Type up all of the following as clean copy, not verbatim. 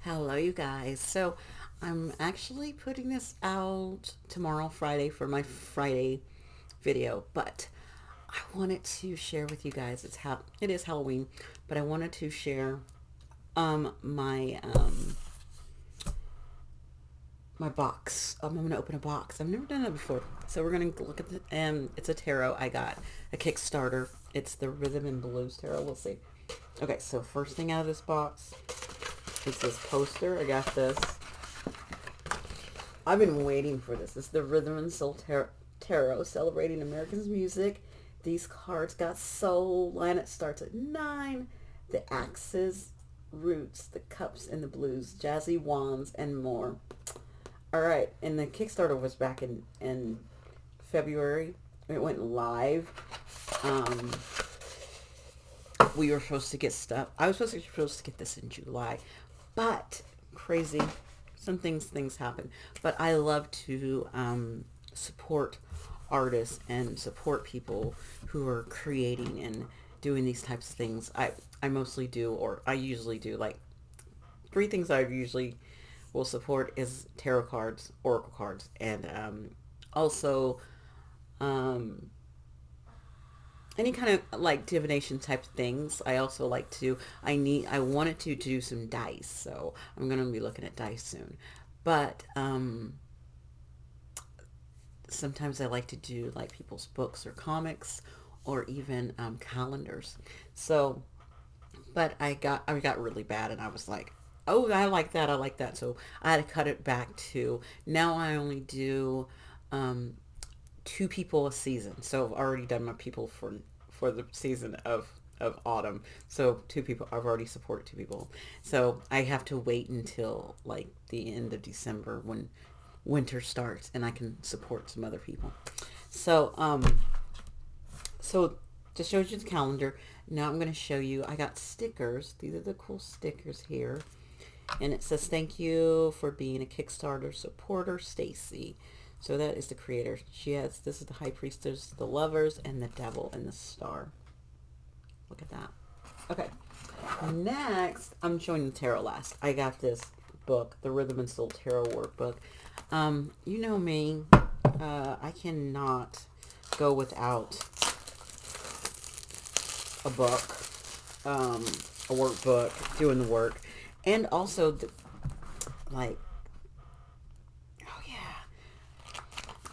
Hello, you guys. So, I'm actually putting this out tomorrow, Friday, for my Friday video, but I wanted to share with you guys. It is Halloween, but I wanted to share my my box. I'm gonna open a box. I've never done that before, so we're gonna look at the. It's a tarot. I got a Kickstarter. It's the Rhythm and Blues tarot. We'll see. Okay, so first thing out of this box is this poster. I got this. I've been waiting for this. It's the Rhythm and Soul Tarot, celebrating Americans' music. These cards got soul, and it starts at 9. The axes, roots, the cups, and the blues, jazzy wands, and more. All right, and the Kickstarter was back in February. It went live. Um, we were supposed to get stuff. I was supposed to get this in July, but crazy. Some things happen. But I love to support artists and support people who are creating and doing these types of things. I mostly do, or I usually do, like three things I usually will support is tarot cards, oracle cards, and also um, any kind of like divination type things. I also like to, I wanted to do some dice, so I'm going to be looking at dice soon. But sometimes I like to do like people's books or comics or even calendars. So, but I got really bad, and I was like, oh, I like that, I like that. So I had to cut it back to now I only do um, two people a season. So I've already done my people for the season of autumn. So two people, I've already supported two people. So I have to wait until like the end of December when winter starts and I can support some other people. So so just showed you the calendar. Now I'm going to show you. I got stickers. These are the cool stickers here. And it says, thank you for being a Kickstarter supporter, Stacy. So that is the creator. This is the High Priestess, the Lovers, and the Devil, and the Star. Look at that. Okay. Next, I'm showing the tarot last. I got this book, the Rhythm and Soul Tarot Workbook. You know me. I cannot go without a book, a workbook, doing the work. And also, like, oh yeah.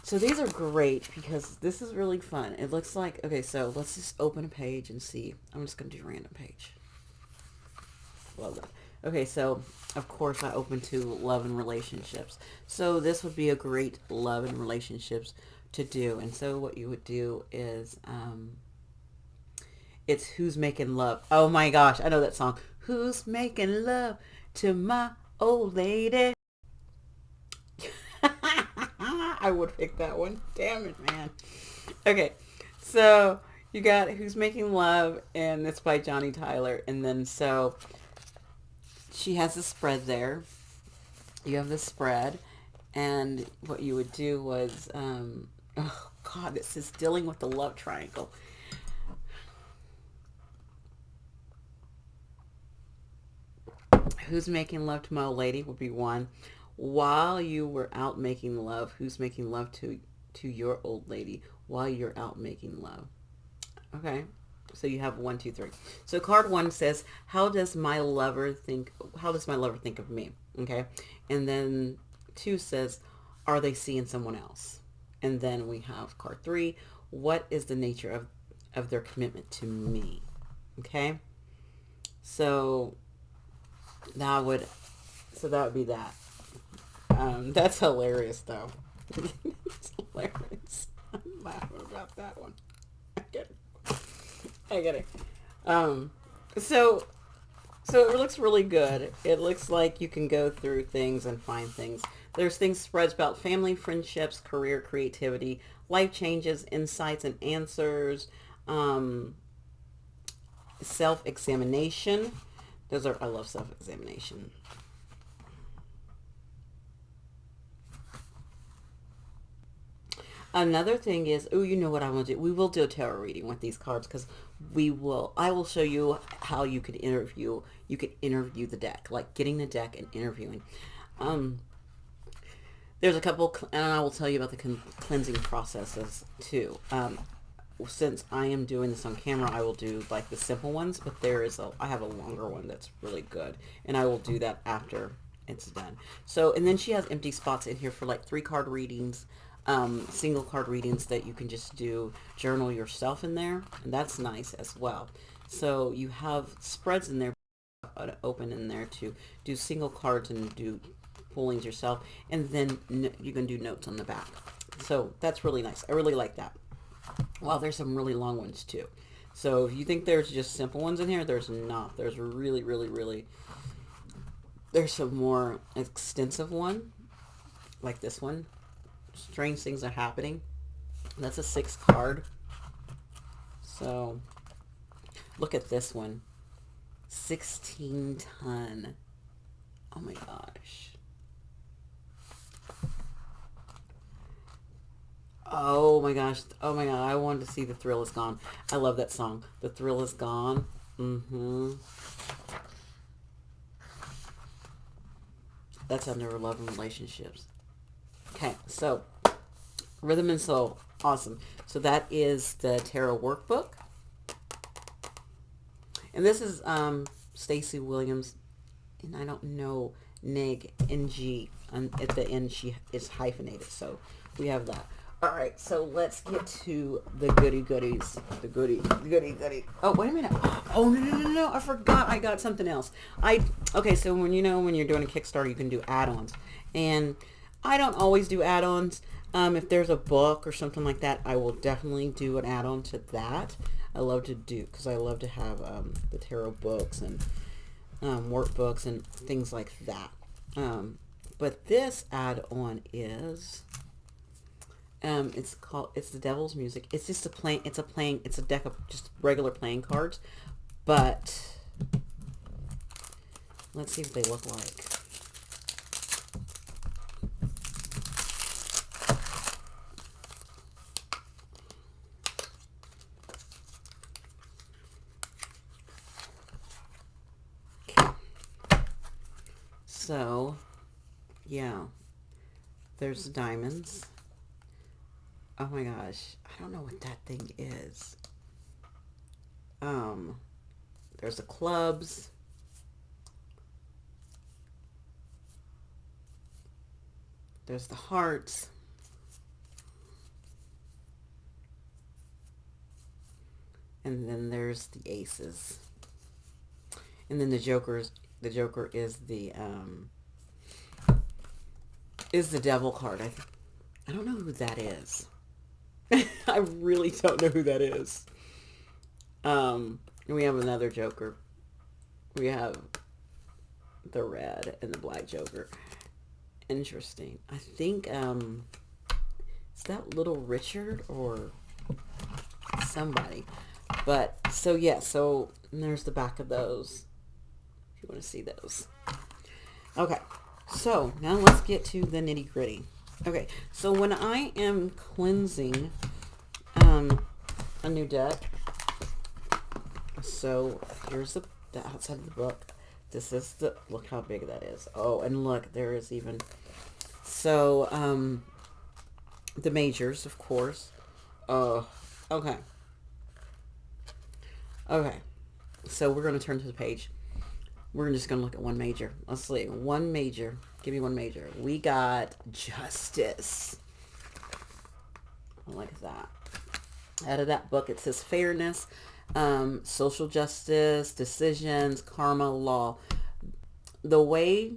So these are great because this is really fun. It looks like, okay, so let's just open a page and see. I'm just going to do a random page. Love that. Okay, so of course I open to love and relationships. So this would be a great love and relationships to do. And so what you would do is, it's Who's Making Love. Oh my gosh, I know that song. Who's making love to my old lady? I would pick that one. Damn it, man. Okay, so you got Who's Making Love, and it's by Johnny Tyler. And then so she has a spread there. You have the spread, and what you would do was, oh God, this is dealing with the love triangle. Who's making love to my old lady would be one. While you were out making love, who's making love to your old lady while you're out making love? Okay. So you have one, two, three. So card one says, how does my lover think of me? Okay. And then two says, are they seeing someone else? And then we have card three, what is the nature of their commitment to me? Okay. So that would that would be that. That's hilarious though. It's hilarious. I'm laughing about that one. I get it. I get it. Um, so it looks really good. It looks like you can go through things and find things. There's things spreads about family, friendships, career, creativity, life changes, insights and answers, self-examination. I love self-examination. Another thing is, oh, you know what I want to do? We will do a tarot reading with these cards because I will show you how you could interview the deck, like getting the deck and interviewing. Um, there's a couple, and I will tell you about the cleansing processes too. Since I am doing this on camera, I will do like the simple ones, but I have a longer one that's really good, and I will do that after it's done. So, and then she has empty spots in here for like 3 card readings, single card readings that you can just do journal yourself in there, and that's nice as well. So you have spreads in there, open in there to do single cards and do pullings yourself, and then you can do notes on the back. So that's really nice. I really like that. Well, there's some really long ones too. So if you think there's just simple ones in here, there's not. There's really, really, really, there's some more extensive one, like this one. Strange things are happening. That's a 6 card. So look at this one. 16 ton. Oh my gosh. Oh my gosh. Oh my god. I wanted to see The Thrill Is Gone. I love that song. The Thrill Is Gone. Mm-hmm. That's under love and relationships. Okay, so Rhythm and Soul. Awesome. So that is the tarot workbook. And this is Stacey Williams. And I don't know Nig, N-G. At the end, she is hyphenated. So we have that. All right, so let's get to the goody goodies. The goody goody. Oh, wait a minute. Oh, no. I forgot I got something else. Okay, so when you're doing a Kickstarter, you can do add-ons. And I don't always do add-ons. If there's a book or something like that, I will definitely do an add-on to that. I love to do, because I love to have the tarot books and workbooks and things like that. But this add-on is... it's the Devil's Music. It's just it's a deck of just regular playing cards, but let's see what they look like. So, yeah, there's diamonds. Oh my gosh, I don't know what that thing is. There's the clubs. There's the hearts. And then there's the aces. And then the Joker is the devil card. I don't know who that is. I really don't know who that is. We have another Joker. We have the red and the black Joker. Interesting. I think is that Little Richard or somebody? But so yeah, so there's the back of those. If you want to see those. Okay. So now let's get to the nitty gritty. Okay, so when I am cleansing a new deck, so here's the outside of the book. This is look how big that is. Oh, and look, there is even, so, the majors, of course. Oh, okay. Okay, so we're going to turn to the page. We're just going to look at one major. Let's see. One major. Give me one major. We got justice. I like that. Out of that book, it says fairness, social justice, decisions, karma, law. The way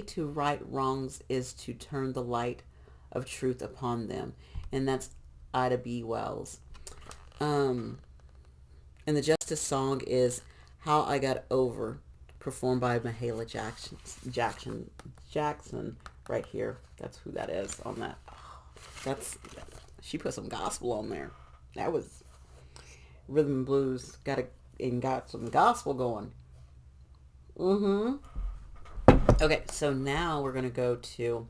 to right wrongs is to turn the light of truth upon them. And that's Ida B. Wells. And the justice song is How I Got Over, performed by Mahalia Jackson right here. That's who that is on that. She put some gospel on there. That was rhythm and blues. Got some gospel going. Okay, so now we're gonna go to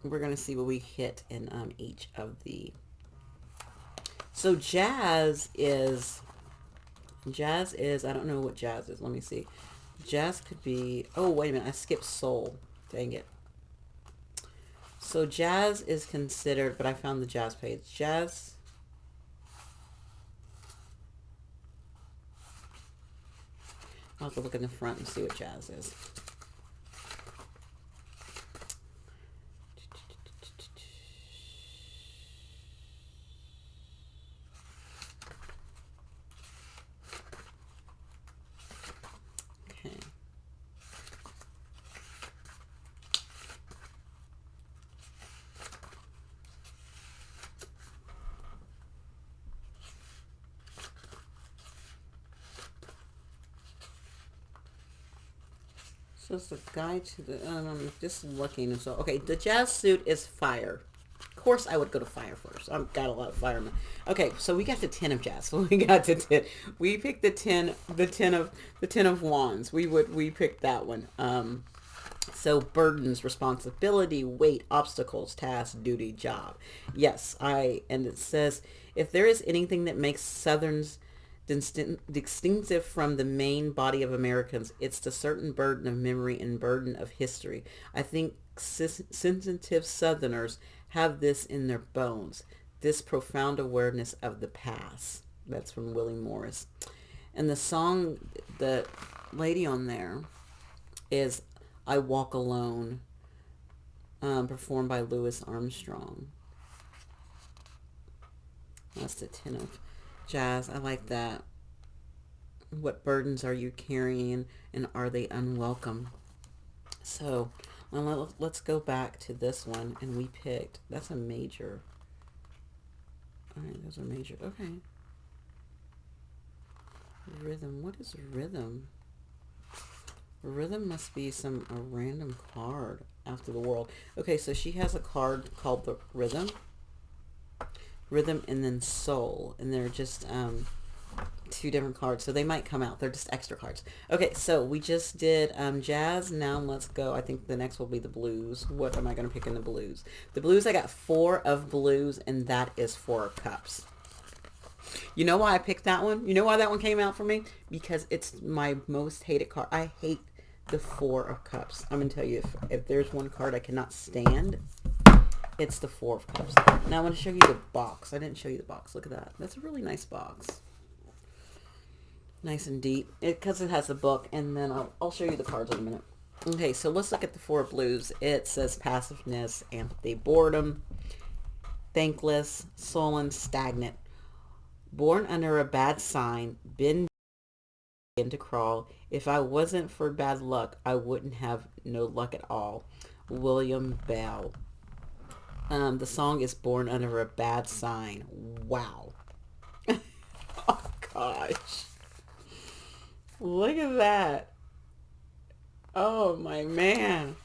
we're going to see what we hit in each of the. So jazz is, I don't know what jazz is. Let me see. Jazz could be, oh, wait a minute. I skipped soul. Dang it. So jazz is considered, but I found the jazz page. Jazz, I'll have to look in the front and see what jazz is. Okay. So it's the guide to the, just looking. So, okay, the jazz suit is fire. Of course, I would go to fire first. I've got a lot of firemen. Okay, so we got the 10 of jazz. So we got the 10. We picked the ten of wands. We picked that one. So burdens, responsibility, weight, obstacles, task, duty, job. Yes, and it says, if there is anything that makes Southerns distinctive from the main body of Americans, it's the certain burden of memory and burden of history. I think sensitive Southerners have this in their bones, this profound awareness of the past. That's from Willie Morris. And the song, the lady on there is I Walk Alone, performed by Louis Armstrong. That's the 10 of jazz. I like that. What burdens are you carrying, and are they unwelcome? So let's go back to this one, and we picked, that's a major. All right, those are major. Okay. Rhythm. What is rhythm? Rhythm must be a random card after the world. Okay, so she has a card called the rhythm, and then soul, and they're just two different cards, so they might come out. They're just extra cards. Okay, so we just did jazz. Now let's go. I think the next will be the blues. What am I going to pick in the blues? The blues, I got 4 of blues, and that is 4 of cups. You know why I picked that one? You know why that one came out for me? Because it's my most hated card. I hate the 4 of cups. I'm going to tell you, if there's one card I cannot stand, it's the 4 of cups. Now I want to show you the box. I didn't show you the box. Look at that. That's a really nice box. Nice and deep. Because it has a book, and then I'll show you the cards in a minute. Okay, so let's look at the 4 of blues. It says passiveness, empathy, boredom, thankless, sullen, stagnant. Born under a bad sign, been to crawl. If I wasn't for bad luck, I wouldn't have no luck at all. William Bell. The song is Born Under a Bad Sign. Wow. Oh, gosh. Look at that. Oh, my man.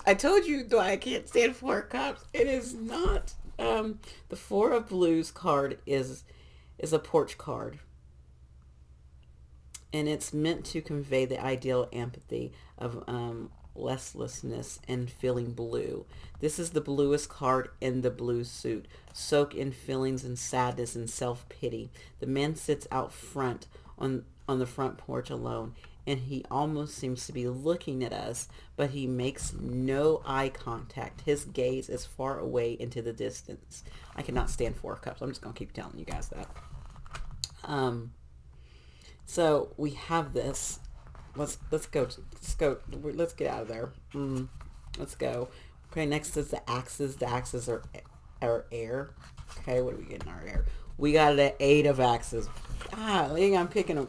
I told you, though, I can't stand 4 cups. It is not, the 4 of blues card is a porch card. And it's meant to convey the ideal empathy of restlessness and feeling blue. This is the bluest card in the blue suit. Soak in feelings and sadness and self-pity. The man sits out front on the front porch alone, and he almost seems to be looking at us, but he makes no eye contact. His gaze is far away into the distance. I cannot stand 4 cups. I'm just going to keep telling you guys that. So we have this. Let's go. Let's get out of there. Let's go. Okay, next is the axes. The axes are air. Okay, what do we get in our air? We got an 8 of axes. I'm picking them.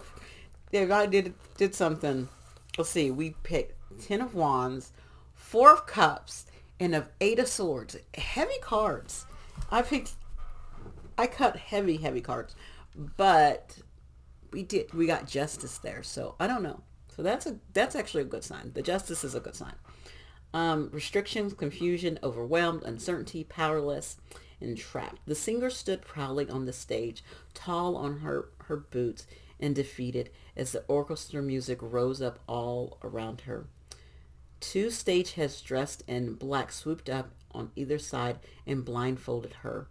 Yeah, I did something. Let's see. We picked 10 of wands, 4 of cups, and of 8 of swords. Heavy cards. I cut heavy cards, but we got justice there. So I don't know. So that's actually a good sign. The justice is a good sign. Restrictions, confusion, overwhelmed, uncertainty, powerless, and trapped. The singer stood proudly on the stage, tall on her boots, and defeated as the orchestra music rose up all around her. Two stageheads dressed in black swooped up on either side and blindfolded her.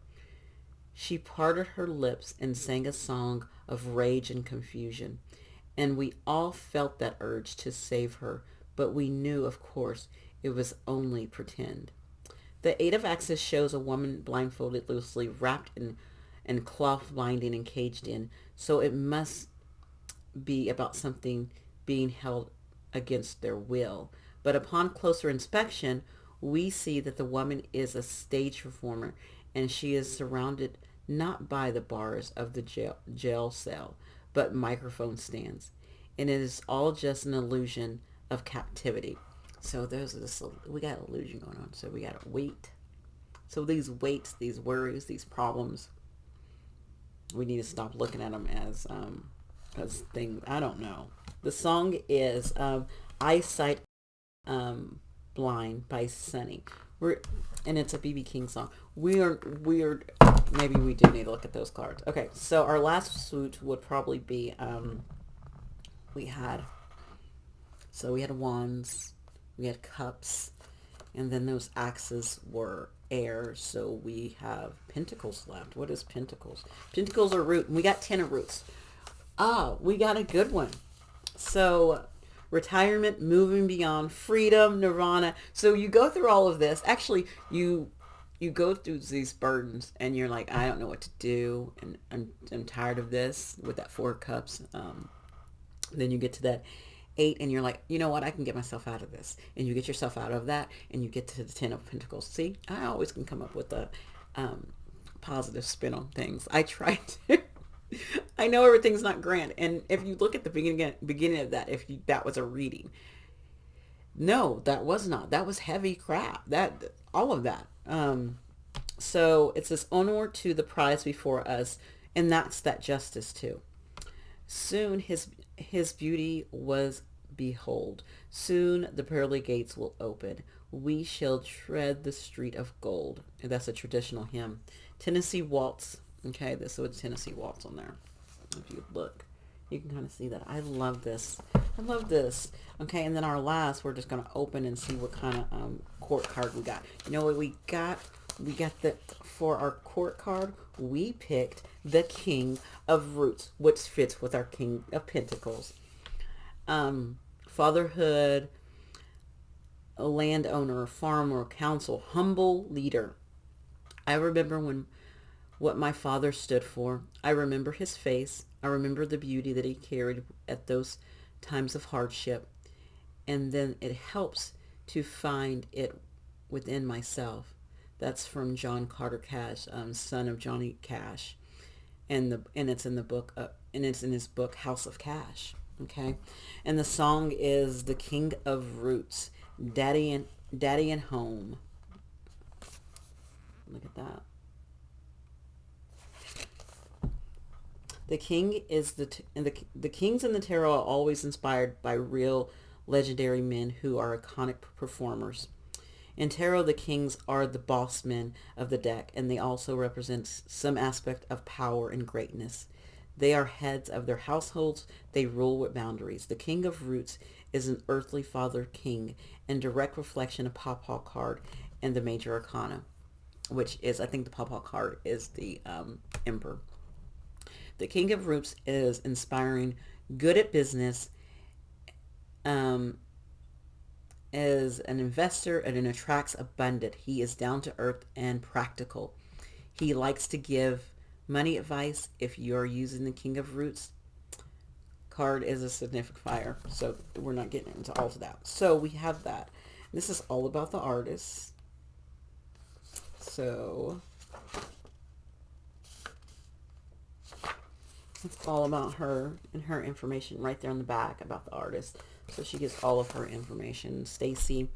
She parted her lips and sang a song of rage and confusion. And we all felt that urge to save her, but we knew, of course, it was only pretend. The Eight of Axes shows a woman blindfolded loosely, wrapped in cloth binding and caged in, so it must be about something being held against their will. But upon closer inspection, we see that the woman is a stage performer and she is surrounded not by the bars of the jail cell, but microphone stands. And it is all just an illusion of captivity. So there's this, we got illusion going on. So we got to wait. So these weights, these worries, these problems, we need to stop looking at them as things. I don't know. The song is Eyesight Blind by Sunny. And it's a BB King song. Weird. Maybe we do need to look at those cards. Okay, so our last suit would probably be we had wands, we had cups, and then those axes were air. So we have pentacles left. What is pentacles? Pentacles are root. And we got 10 of roots. We got a good one. So retirement, moving beyond, freedom, nirvana. So you go through all of this. Actually, you go through these burdens and you're like, I don't know what to do. And I'm tired of this with that 4 cups. Then you get to that 8 and you're like, you know what? I can get myself out of this. And you get yourself out of that and you get to the 10 of Pentacles. See, I always can come up with a positive spin on things. I try to. I know everything's not grand. And if you look at the beginning of that, that was a reading. No, that was not. That was heavy crap. All of that. So it says onward to the prize before us. And that's that justice too. Soon his beauty was behold. Soon the pearly gates will open. We shall tread the street of gold. And that's a traditional hymn. Tennessee Waltz. Okay, this is Tennessee Waltz on there. If you look, you can kind of see that. I love this. Okay, and then our last, we're just going to open and see what kind of court card we got. You know what we got? We got for our court card, we picked the King of Roots, which fits with our King of Pentacles. Fatherhood, a landowner, farmer, counsel, humble leader. I remember what my father stood for. I remember his face. I remember the beauty that he carried at those times of hardship. And then it helps to find it within myself. That's from John Carter Cash, son of Johnny Cash. And it's in the book, and it's in his book, House of Cash. Okay. And the song is The King of Roots, Daddy and Home. Look at that. The king is the kings in the tarot are always inspired by real legendary men who are iconic performers. In tarot, the kings are the boss men of the deck, and they also represent some aspect of power and greatness. They are heads of their households. They rule with boundaries. The King of Roots is an earthly father king and direct reflection of Pawpaw card and the major arcana, which is, I think the Pawpaw card is the Emperor. The King of Roots is inspiring, good at business, is an investor and attracts abundance. He is down to earth and practical. He likes to give money advice. If you're using the King of Roots card is a signifier, so we're not getting into all of that. So we have that. This is all about the artist. So it's all about her and her information right there on the back about the artist. So she gives all of her information. Stacy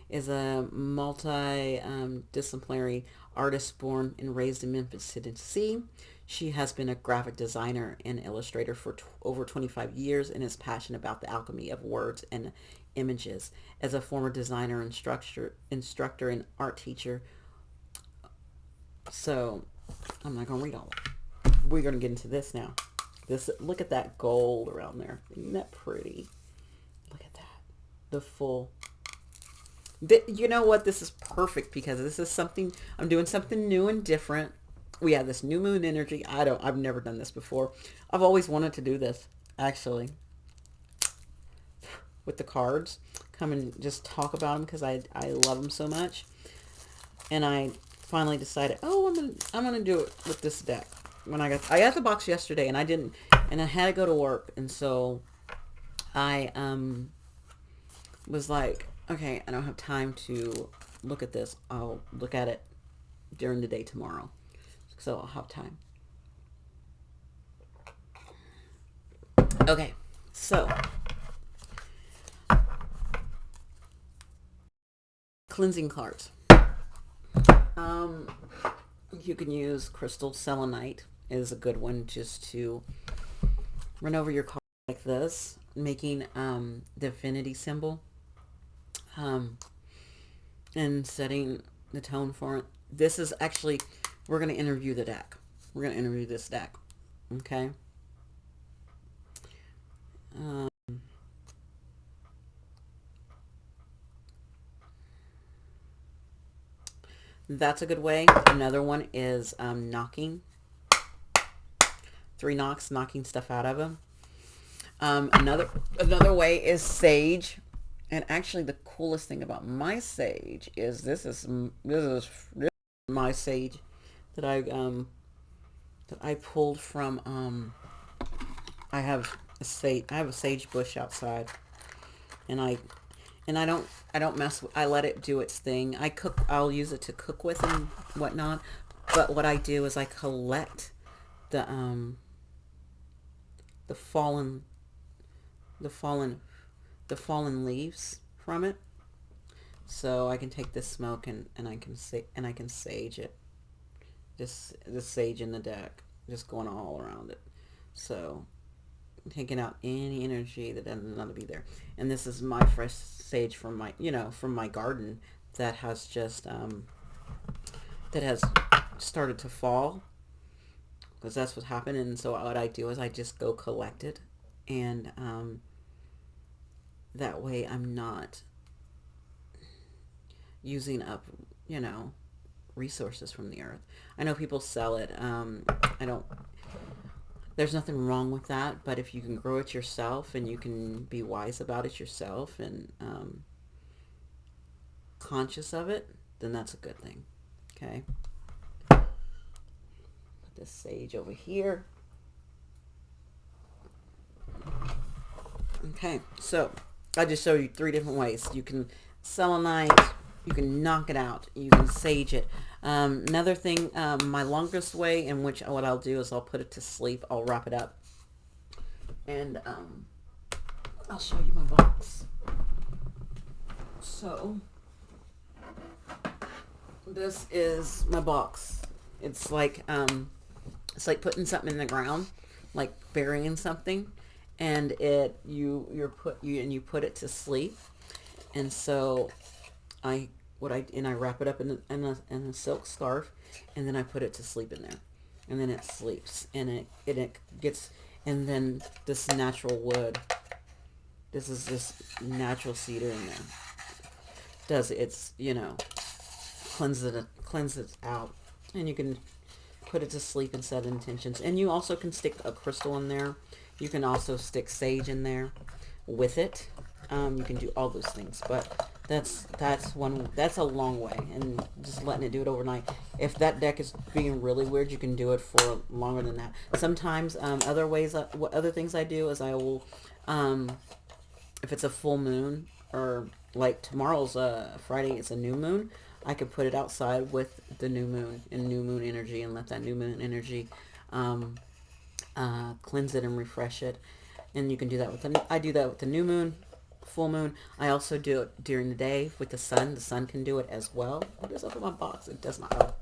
is a multi-disciplinary artist born and raised in Memphis, Tennessee. She has been a graphic designer and illustrator for over 25 years and is passionate about the alchemy of words and images. As a former designer, instructor, and art teacher. So I'm not going to read all of it. We're going to get into this now. Look at that gold around there. Isn't that pretty? Look at that. The full You know what? This is perfect because this is something I'm doing something new and different. We have this new moon energy. I've never done this before. I've always wanted to do this actually with the cards. Come and just talk about them because I love them so much. And I finally decided, oh, I'm gonna do it with this deck. When I got the box yesterday and I didn't, and I had to go to work, and so I was like, okay, I don't have time to look at this. I'll look at it during the day tomorrow, so I'll have time. Okay, so cleansing cards. Um, you can use crystal selenite is a good one just to run over your card like this, making the infinity symbol, um, and setting the tone for it. This is actually, we're going to interview the deck. We're going to interview this deck. Okay. Um, that's a good way. Another one is knocking. 3 knocks, knocking stuff out of them. Another way is sage. And actually, the coolest thing about my sage is this is my sage that I pulled from. I have a sage bush outside, and I don't mess with, I let it do its thing. I'll use it to cook with and whatnot. But what I do is I collect the the fallen the fallen the fallen leaves from it, so I can take this smoke and I can sage it. Just the sage in the deck, just going all around it. So taking out any energy that doesn't want to be there. And this is my fresh sage from my garden that has just that has started to fall, because that's what happened. And so what I do is I just go collect it, and that way I'm not using up, you know, resources from the earth. I know people sell it. I don't. There's nothing wrong with that, but if you can grow it yourself and you can be wise about it yourself and conscious of it, then that's a good thing. Okay. Put this sage over here. Okay, so I just showed you 3 different ways. You can selenite, you can knock it out, you can sage it. Another thing, my longest way in which what I'll do is I'll put it to sleep. I'll wrap it up, and I'll show you my box. So this is my box. It's like putting something in the ground, like burying something, and you put it to sleep. And so I wrap it up in a silk scarf, and then I put it to sleep in there, and then it sleeps, and it gets, and then this natural wood, this is just natural cedar in there, does its, cleanse it out, and you can put it to sleep and set intentions. And you also can stick a crystal in there. You can also stick sage in there with it. You can do all those things, but that's a long way, and just letting it do it overnight. If that deck is being really weird, you can do it for longer than that. Sometimes other things I do is I will, if it's a full moon, or like tomorrow's Friday, it's a new moon, I could put it outside with the new moon and new moon energy, and let that new moon energy cleanse it and refresh it. And you can do that I do that with the new moon, full moon. I also do it during the day with the sun. The sun can do it as well. What is up with my box? It does not help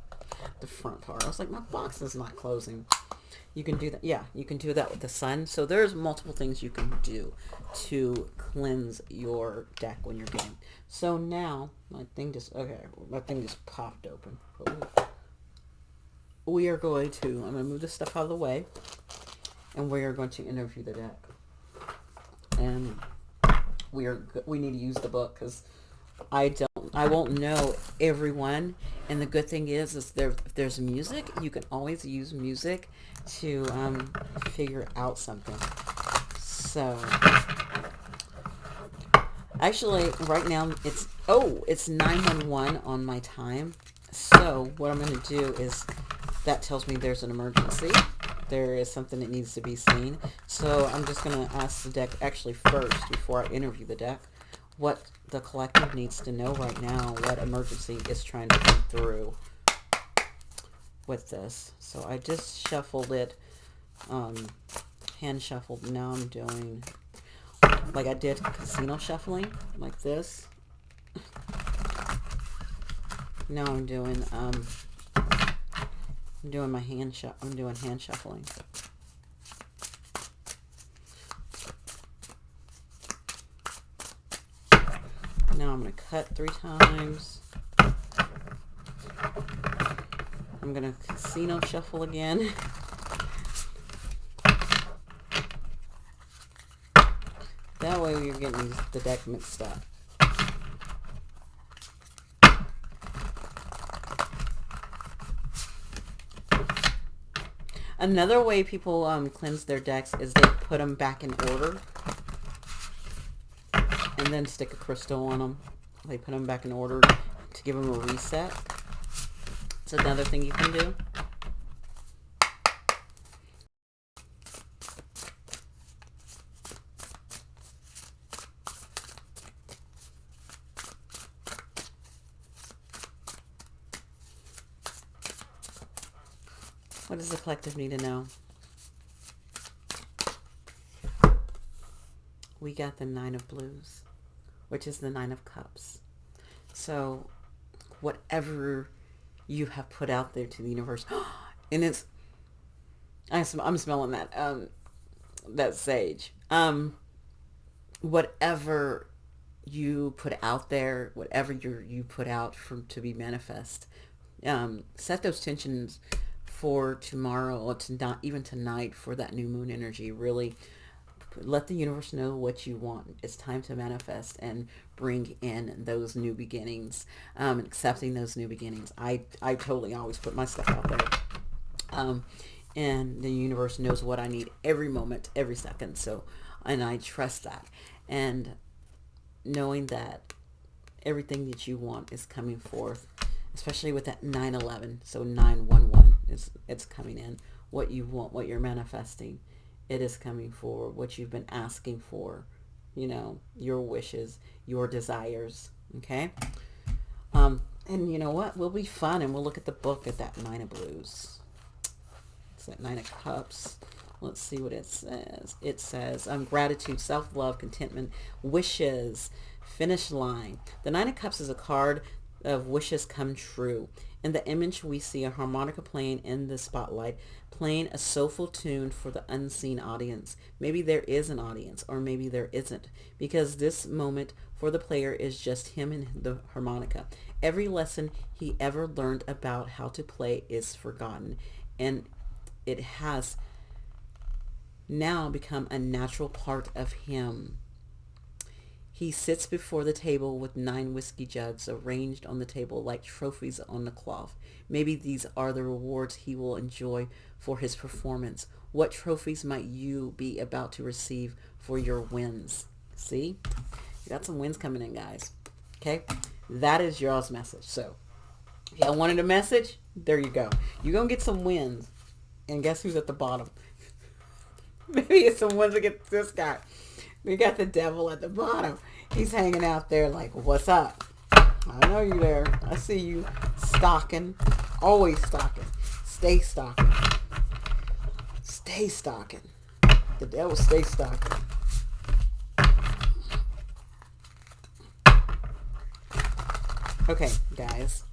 the front part. I was like, my box is not closing. You can do that. Yeah, you can do that with the sun. So there's multiple things you can do to cleanse your deck when you're game. So now my thing just popped open. We are going to, I'm going to move this stuff out of the way, and we are going to interview the deck. And we need to use the book, because I I won't know everyone. And the good thing is there, if there's music, you can always use music to figure out something. So actually, right now it's 911 on my time. So what I'm going to do is that tells me there's an emergency. There is something that needs to be seen. So I'm just going to ask the deck actually first before I interview the deck what the collective needs to know right now, what emergency is trying to come through with this. So I just shuffled it, hand shuffled. Now I'm doing like I did casino shuffling, like this. Now I'm doing my I'm doing hand shuffling. Now I'm going to cut 3 times. I'm going to casino shuffle again. That way you're getting the deck mixed up. Another way people cleanse their decks is they put them back in order and then stick a crystal on them. They put them back in order to give them a reset. It's another thing you can do. What does the collective need to know? We got the 9 of Blues, which is the 9 of Cups. So whatever you have put out there to the universe, and it's, I'm smelling that sage. Whatever you put out there, whatever you put out to be manifest, set those tensions for tomorrow or even tonight for that new moon energy. Really let the universe know what you want. It's time to manifest and bring in those new beginnings, accepting those new beginnings. I totally always put my stuff out there. And the universe knows what I need every moment, every second. So, and I trust that. And knowing that everything that you want is coming forth, especially with that 911. So 911 it's coming in. What you want, what you're manifesting, it is coming forward. What you've been asking for, your wishes, your desires. Okay. And you know what? We'll be fun and we'll look at the book at that 9 of Blues. It's that 9 of Cups. Let's see what it says. It says gratitude, self-love, contentment, wishes, finish line. The 9 of Cups is a card of wishes come true. In the image, we see a harmonica playing in the spotlight, playing a soulful tune for the unseen audience. Maybe there is an audience, or maybe there isn't, because this moment for the player is just him and the harmonica. Every lesson he ever learned about how to play is forgotten, and it has now become a natural part of him. He sits before the table with 9 whiskey jugs arranged on the table like trophies on the cloth. Maybe these are the rewards he will enjoy for his performance. What trophies might you be about to receive for your wins? See? You got some wins coming in, guys. Okay? That is y'all's message. So, if y'all wanted a message, there you go. You're going to get some wins. And guess who's at the bottom? Maybe it's some wins against this guy. We got the devil at the bottom. He's hanging out there like, what's up? I know you there. I see you stalking. Always stalking. Stay stalking. Stay stalking. The devil stay stalking. Okay, guys.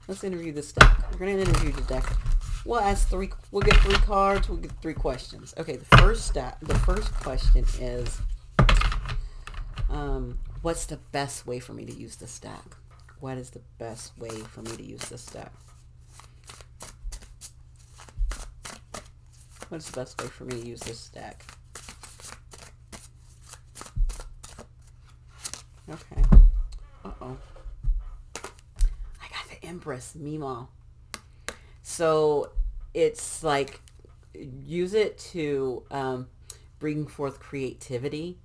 Let's interview this deck. We're going to interview the deck. We'll get 3 cards. We'll get 3 questions. Okay, the first question is, what's the best way for me to use this deck? What is the best way for me to use this deck? What's the best way for me to use this deck? Okay. Uh-oh. I got the Empress, Mima. So it's like use it to bring forth creativity,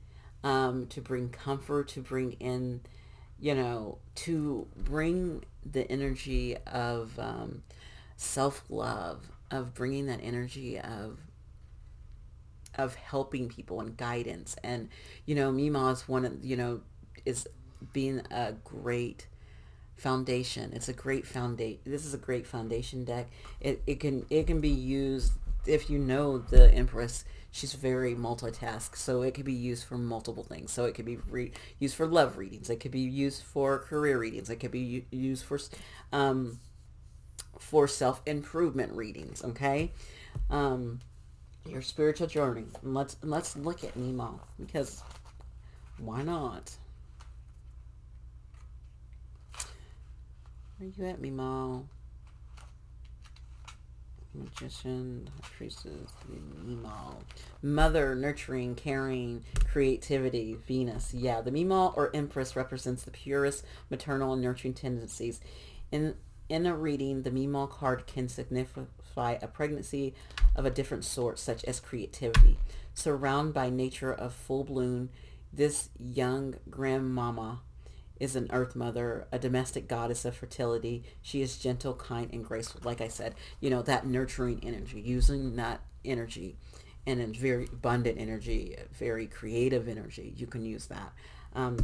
to bring comfort, to bring in, to bring the energy of self love, of bringing that energy of helping people and guidance. And Mima is one of is being a great foundation. It's a great foundation. This is a great foundation deck. It can be used if you know the Empress. She's very multitask, so it could be used for multiple things. So it could be used for love readings. It could be used for career readings. It could be used for self improvement readings. Okay, um, your spiritual journey. Let's look at Nemo, because why not? Where you at, Nemo? Magician, priestess, Mimo. Mother, nurturing, caring, creativity, Venus. Yeah, the Mimo or Empress represents the purest maternal and nurturing tendencies. In in a reading, the Mimo card can signify a pregnancy of a different sort, such as creativity. Surrounded by nature of full bloom, this young grandmama is an earth mother, a domestic goddess of fertility. She is gentle, kind, and graceful. Like I said, that nurturing energy, using that energy and a very abundant energy, very creative energy. You can use that.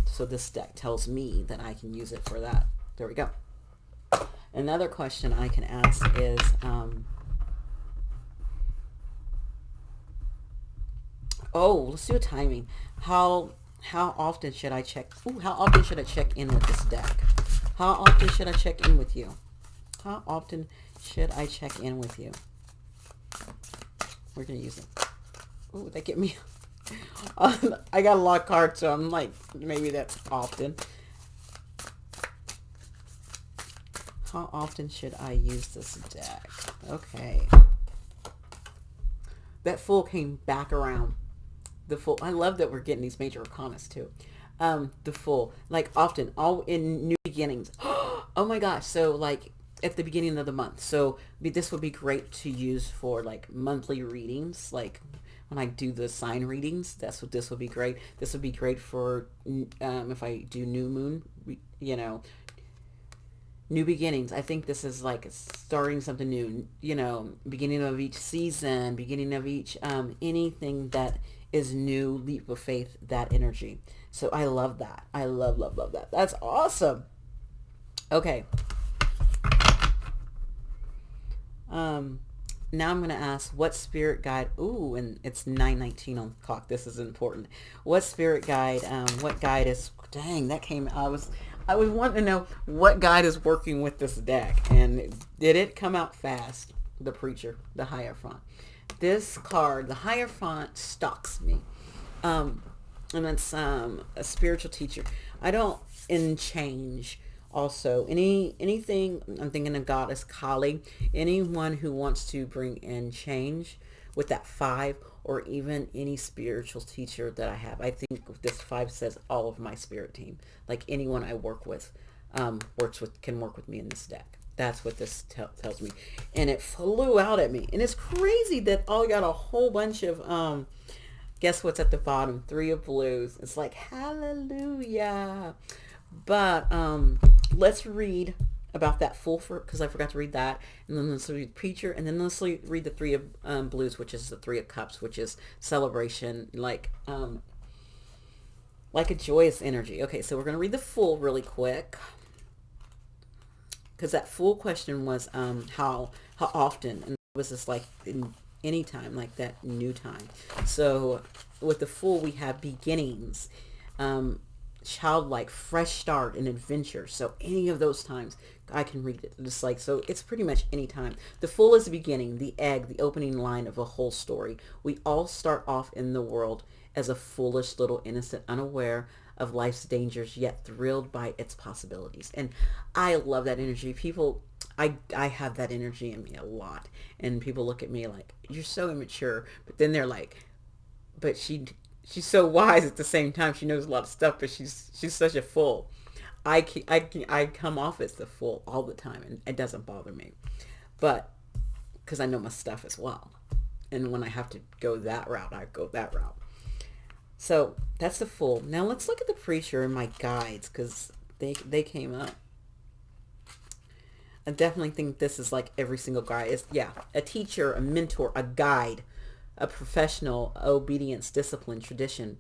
So this deck tells me that I can use it for that. There we go. Another question I can ask is, let's do a timing. How often should I check? Ooh, how often should I check in with this deck? How often should I check in with you? How often should I check in with you? We're gonna use it. Ooh, that get me. I got a lot of cards, so I'm like, maybe that's often. How often should I use this deck? Okay. That Fool came back around. The Fool. I love that we're getting these major arcanas too. The Fool. Like often, all in new beginnings. Oh my gosh. So like at the beginning of the month. So this would be great to use for like monthly readings. Like when I do the sign readings, that's what this would be great. This would be great for if I do new moon, new beginnings. I think this is like starting something new, beginning of each season, beginning of each anything that is new, leap of faith, that energy. So I love that. I love that. That's awesome. Okay. Um, Now I'm going to ask what spirit guide, ooh, and it's 9:19 on the clock. This is important. What spirit guide, what guide is, dang, that came, I was wanting to know what guide is working with this deck. And did it come out fast? The Preacher, the Hierophant. This card, the Hierophant, stalks me. Um, and it's a spiritual teacher. I don't in change. Also, anything, I'm thinking of Goddess Kali, anyone who wants to bring in change with that five, or even any spiritual teacher that I have. I think this five says all of my spirit team, like anyone I work with, can work with me in this deck. That's what this tells me. And it flew out at me. And it's crazy that I got a whole bunch of, guess what's at the bottom? Three of blues. It's like, hallelujah. But let's read about that Fool, because I forgot to read that. And then let's read Preacher. And then let's read the Three of Blues, which is the Three of Cups, which is celebration, like a joyous energy. Okay, so we're going to read the Fool really quick, because that Fool question was how often, and it was just like in any time, like that new time. So with the Fool, we have beginnings, childlike, fresh start, and adventure. So any of those times I can read it. Just like, so it's pretty much any time. The Fool is the beginning, the egg, the opening line of a whole story. We all start off in the world as a foolish little innocent, unaware of life's dangers, yet thrilled by its possibilities. And I love that energy. People, I have that energy in me a lot. And people look at me like, you're so immature. But then they're like, but she's so wise at the same time. She knows a lot of stuff, but she's such a fool. I come off as the fool all the time, and it doesn't bother me, but because I know my stuff as well. And when I have to go that route, I go that route. So that's the fool. Now let's look at the preacher and my guides, because they came up. I definitely think this is like every single guy is, yeah, a teacher, a mentor, a guide, a professional, obedience, discipline, tradition.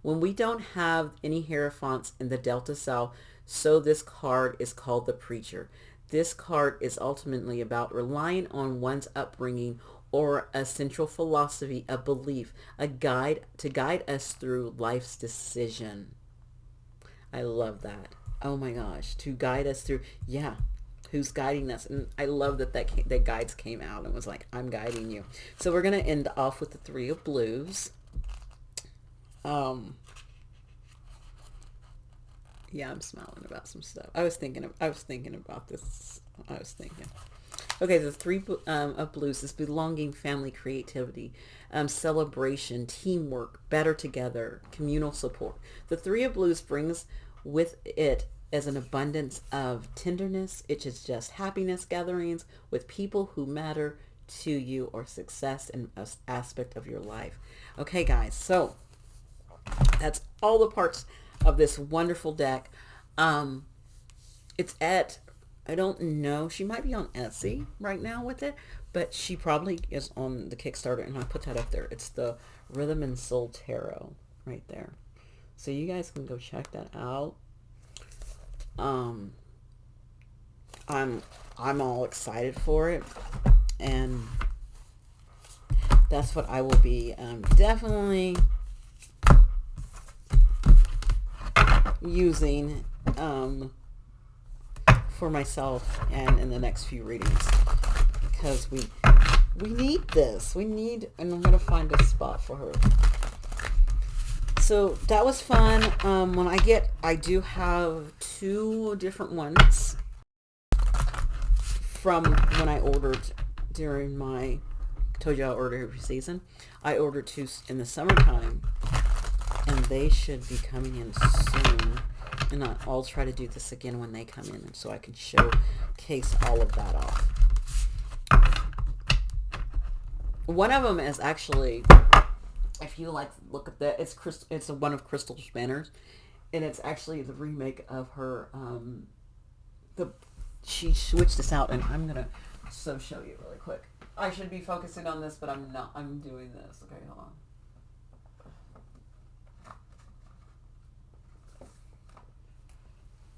When we don't have any hierophants in the delta cell, so this card is called the preacher. This card is ultimately about relying on one's upbringing or a central philosophy, a belief, a guide to guide us through life's decision. I love that. Oh my gosh, to guide us through, yeah, who's guiding us. And I love that guides came out and was like, I'm guiding you. So we're going to end off with the Three of Blues. Yeah, I'm smiling about some stuff. I was thinking about this. Okay, the Three of Blues is belonging, family, creativity, celebration, teamwork, better together, communal support. The Three of Blues brings with it as an abundance of tenderness. It is just happiness gatherings with people who matter to you, or success in an aspect of your life. Okay, guys, so that's all the parts of this wonderful deck. It's at, I don't know, she might be on Etsy right now with it, but she probably is on the Kickstarter, and I put that up there. It's the Rhythm and Soul Tarot right there. So you guys can go check that out. I'm all excited for it, and that's what I will be definitely using for myself and in the next few readings, because we need this. And I'm gonna find a spot for her. So that was fun. I do have 2 different ones from when I ordered during my, told you I order every season. I ordered 2 in the summertime, and they should be coming in soon. And I'll try to do this again when they come in, so I can showcase all of that off. One of them is actually, if you like look at that, it's one of Crystal's banners, and it's actually the remake of her. She switched this out, and I'm gonna show you really quick. I should be focusing on this, but I'm not. I'm doing this. Okay, hold on.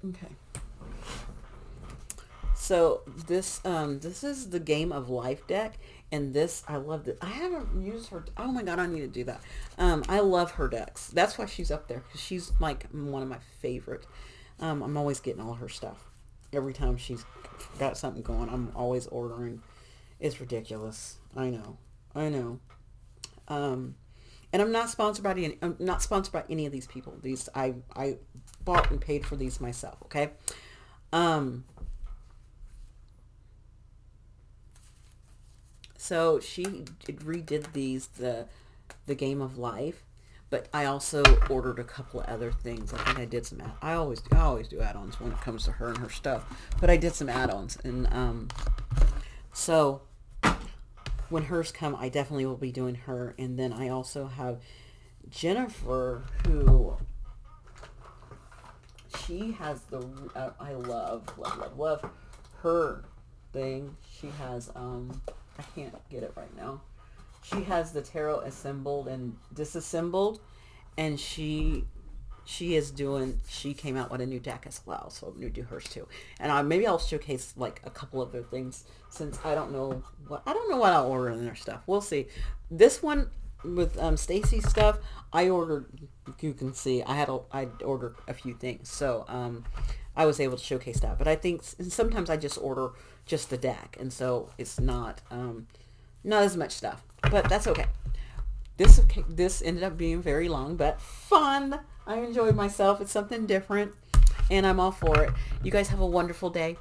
Okay. So this is the Game of Life deck, and this, I love it. I haven't used her. Oh my god, I need to do that. I love her decks. That's why she's up there, because she's like one of my favorite. I'm always getting all her stuff. Every time she's got something going, I'm always ordering. It's ridiculous. I know. And I'm not sponsored by any of these people. These I bought and paid for these myself. Okay. So she redid these, the Game of Life, but I also ordered a couple of other things. I think I did some. I always do add-ons when it comes to her and her stuff. But I did some add-ons, and so when hers come, I definitely will be doing her. And then I also have Jennifer, who she has the I love her thing. She has I can't get it right now. She has the tarot assembled and disassembled, and she came out with a new deck as well, so I'm gonna do hers too. And maybe I'll showcase like a couple other things, since I don't know what I'll order in their stuff. We'll see. This one with Stacy's stuff, I ordered. You can see I ordered a few things, so I was able to showcase that. But I think sometimes I just order just the deck, and so it's not as much stuff. But that's okay. This ended up being very long, but fun. I enjoyed myself. It's something different, and I'm all for it. You guys have a wonderful day.